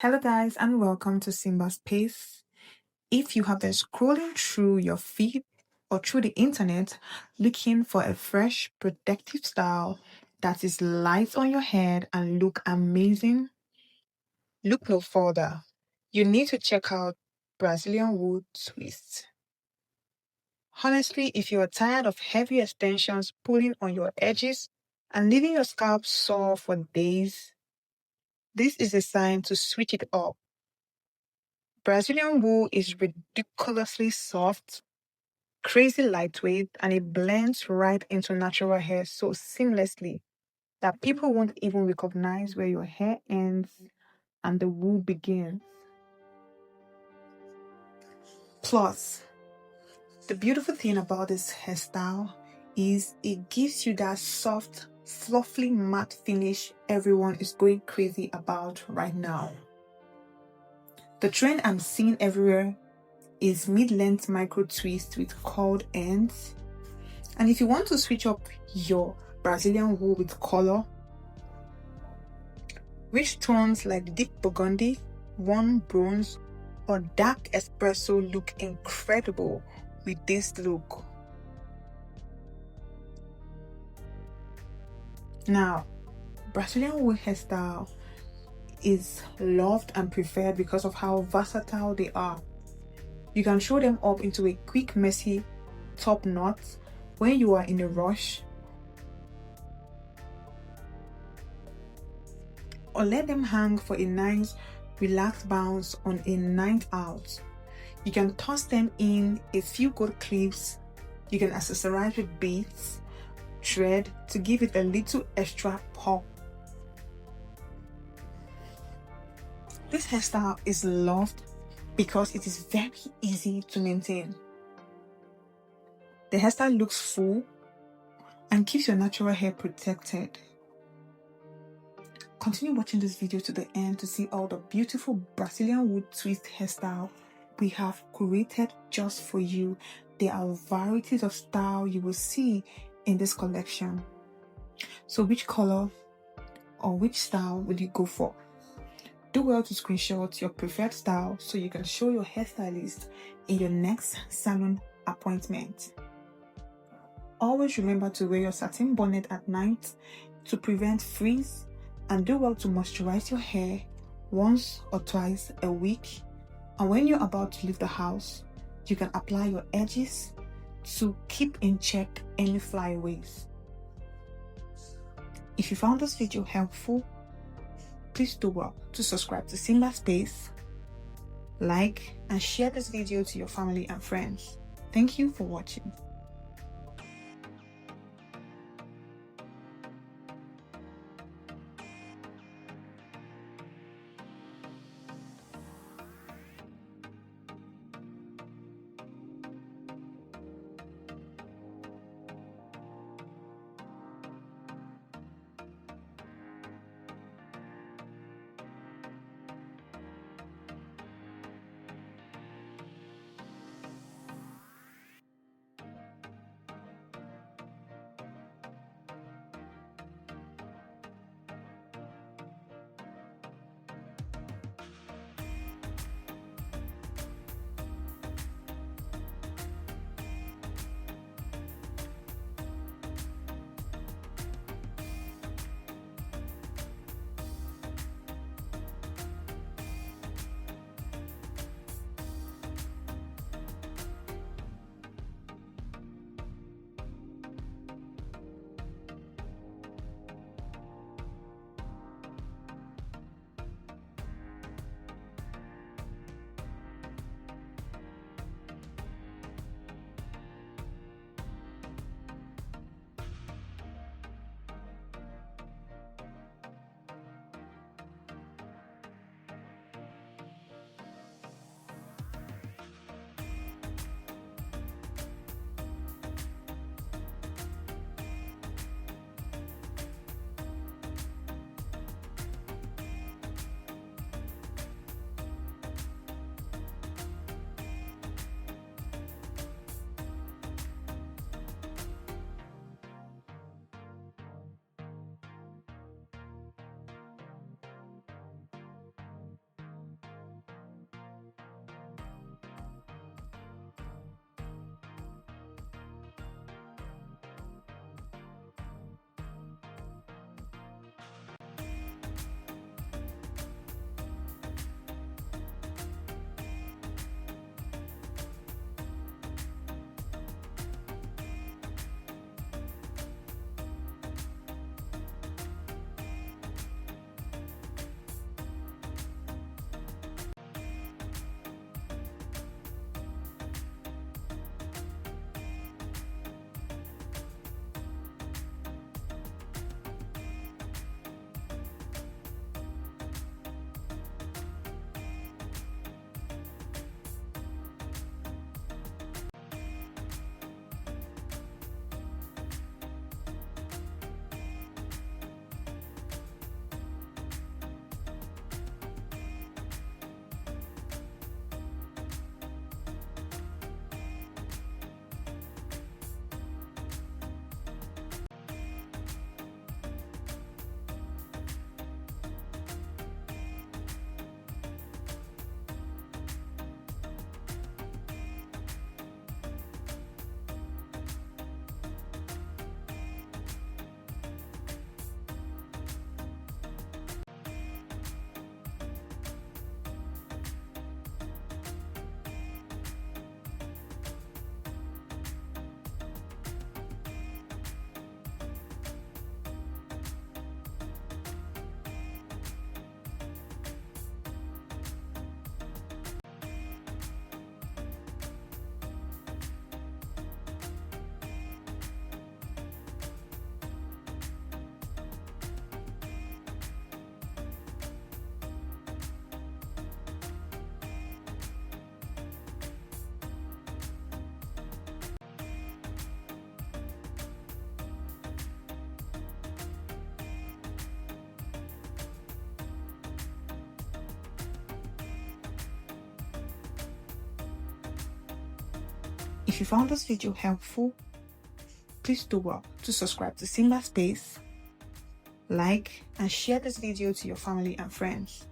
Hello, guys, and welcome to Simba Space. If you have been scrolling through your feed or through the internet looking for a fresh, protective style that is light on your head and look amazing, look no further. You need to check out Brazilian Wool Twists. Honestly, if you are tired of heavy extensions pulling on your edges and leaving your scalp sore for days, this is a sign to switch it up. Brazilian wool is ridiculously soft, crazy lightweight, and it blends right into natural hair so seamlessly that people won't even recognize where your hair ends and the wool begins. Plus, the beautiful thing about this hairstyle is it gives you that soft, fluffy matte finish everyone is going crazy about right now. The trend I'm seeing everywhere is mid-length micro twist with curled ends. And if you want to switch up your Brazilian wool with color, rich tones like deep burgundy, warm bronze, or dark espresso look incredible with this look. Now, Brazilian wool hairstyle is loved and preferred because of how versatile they are. You can throw them up into a quick, messy top knot when you are in a rush, or let them hang for a nice, relaxed bounce on a night out. You can toss them in a few gold clips. You can accessorize with beads, thread to give it a little extra pop. This hairstyle is loved because it is very easy to maintain. The hairstyle looks full and keeps your natural hair protected. Continue watching this video to the end to see all the beautiful Brazilian wool twist hairstyle we have curated just for you. There are varieties of style you will see in this collection. So which color or which style will you go for? Do well to screenshot your preferred style so you can show your hairstylist in your next salon appointment. Always remember to wear your satin bonnet at night to prevent frizz, and do well to moisturize your hair once or twice a week. And when you're about to leave the house, you can apply your edges to keep in check any flyaways. If you found this video helpful, please do well to subscribe to Simba Space, like and share this video to your family and friends. Thank you for watching. If you found this video helpful, please do well to subscribe to Simba Space, like and share this video to your family and friends.